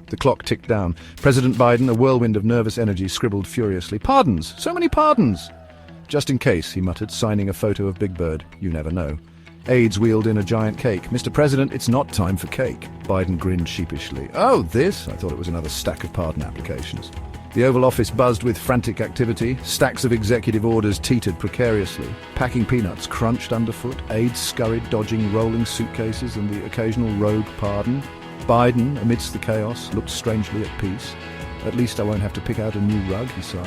The clock ticked down. President Biden, a whirlwind of nervous energy, scribbled furiously. "Pardons! So many pardons!" "Just in case," he muttered, signing a photo of Big Bird. "You never know." Aides wheeled in a giant cake. "Mr. President, it's not time for cake." Biden grinned sheepishly. "Oh, this?" I thought it was another stack of pardon applications. The Oval Office buzzed with frantic activity. Stacks of executive orders teetered precariously. Packing peanuts crunched underfoot. Aides scurried, dodging rolling suitcases and the occasional rogue pardon. Biden, amidst the chaos, looked strangely at peace. "At least I won't have to pick out a new rug," he sighed.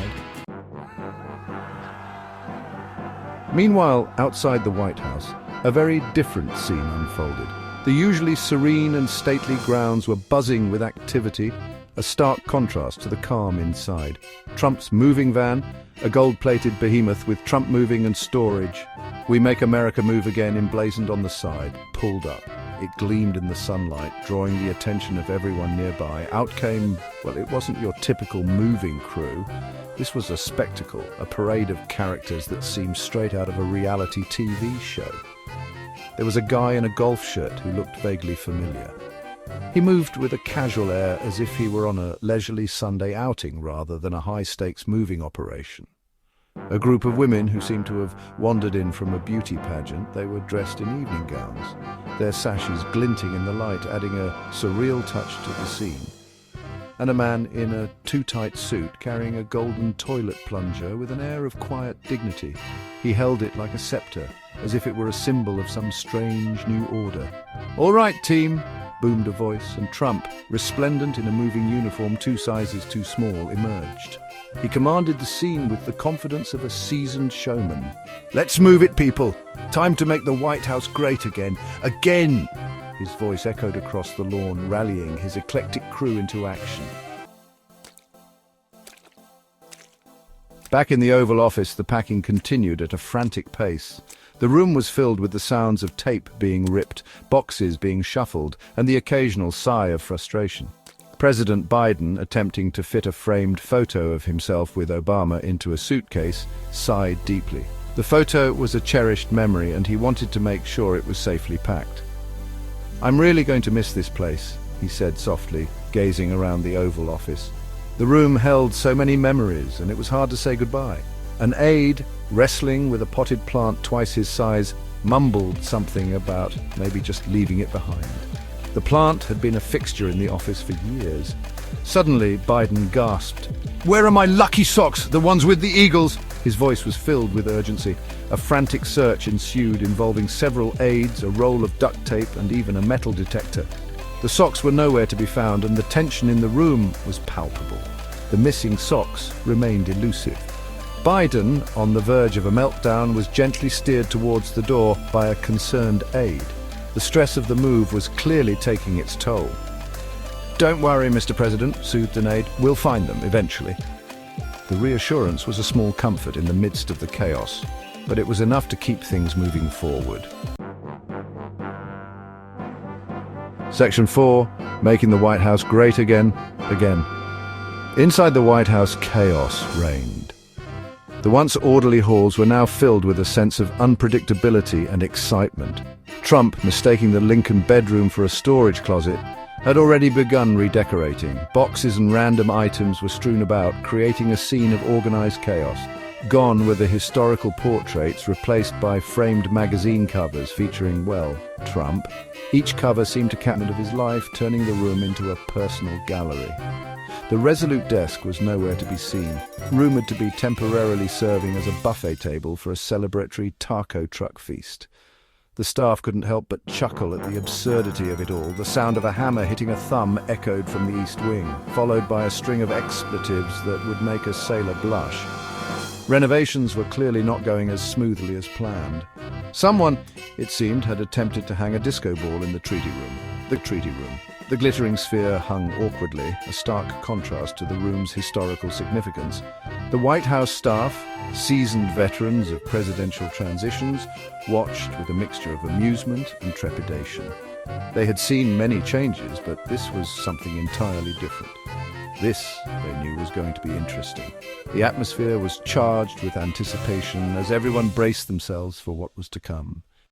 Meanwhile, outside the White House, a very different scene unfolded. The usually serene and stately grounds were buzzing with activity, a stark contrast to the calm inside. Trump's moving van, a gold-plated behemoth with Trump moving and storage. "We Make America Move Again" emblazoned on the side, pulled up. It gleamed in the sunlight, drawing the attention of everyone nearby. Out came, well, it wasn't your typical moving crew. This was a spectacle, a parade of characters that seemed straight out of a reality TV show. There was a guy in a golf shirt who looked vaguely familiar. He moved with a casual air, as if he were on a leisurely Sunday outing rather than a high-stakes moving operation. A group of women who seemed to have wandered in from a beauty pageant. They were dressed in evening gowns, their sashes glinting in the light, adding a surreal touch to the scene. And a man in a too-tight suit carrying a golden toilet plunger with an air of quiet dignity. He held it like a scepter, as if it were a symbol of some strange new order. "All right, team," boomed a voice, and Trump, resplendent in a moving uniform 2 sizes too small, emerged. He commanded the scene with the confidence of a seasoned showman. "Let's move it, people. Time to make the White House great again. Again!" His voice echoed across the lawn, rallying his eclectic crew into action. Back in the Oval Office, the packing continued at a frantic pace. The room was filled with the sounds of tape being ripped, boxes being shuffled, and the occasional sigh of frustration. President Biden, attempting to fit a framed photo of himself with Obama into a suitcase, sighed deeply. The photo was a cherished memory, and he wanted to make sure it was safely packed. "I'm really going to miss this place," he said softly, gazing around the Oval Office. The room held so many memories, and it was hard to say goodbye. An aide, wrestling with a potted plant twice his size, mumbled something about maybe just leaving it behind. The plant had been a fixture in the office for years. Suddenly, Biden gasped. "Where are my lucky socks, the ones with the eagles?" His voice was filled with urgency. A frantic search ensued, involving several aides, a roll of duct tape, and even a metal detector. The socks were nowhere to be found, and the tension in the room was palpable. The missing socks remained elusive. Biden, on the verge of a meltdown, was gently steered towards the door by a concerned aide. The stress of the move was clearly taking its toll. "Don't worry, Mr. President," soothed an aide. "We'll find them eventually." The reassurance was a small comfort in the midst of the chaos, but it was enough to keep things moving forward. Section 4, Making the White House Great Again. Inside the White House, chaos reigned. The once orderly halls were now filled with a sense of unpredictability and excitement. Trump, mistaking the Lincoln bedroom for a storage closet, had already begun redecorating. Boxes and random items were strewn about, creating a scene of organized chaos. Gone were the historical portraits, replaced by framed magazine covers featuring, well, Trump. Each cover seemed to capture of his life, turning the room into a personal gallery. The resolute desk was nowhere to be seen, rumored to be temporarily serving as a buffet table for a celebratory taco truck feast. The staff couldn't help but chuckle at the absurdity of it all. The sound of a hammer hitting a thumb echoed from the East Wing, followed by a string of expletives that would make a sailor blush. Renovations were clearly not going as smoothly as planned. Someone, it seemed, had attempted to hang a disco ball in the treaty room. The glittering sphere hung awkwardly, a stark contrast to the room's historical significance. The White House staff, seasoned veterans of presidential transitions, watched with a mixture of amusement and trepidation. They had seen many changes, but this was something entirely different. This, they knew, was going to be interesting. The atmosphere was charged with anticipation as everyone braced themselves for what was to come.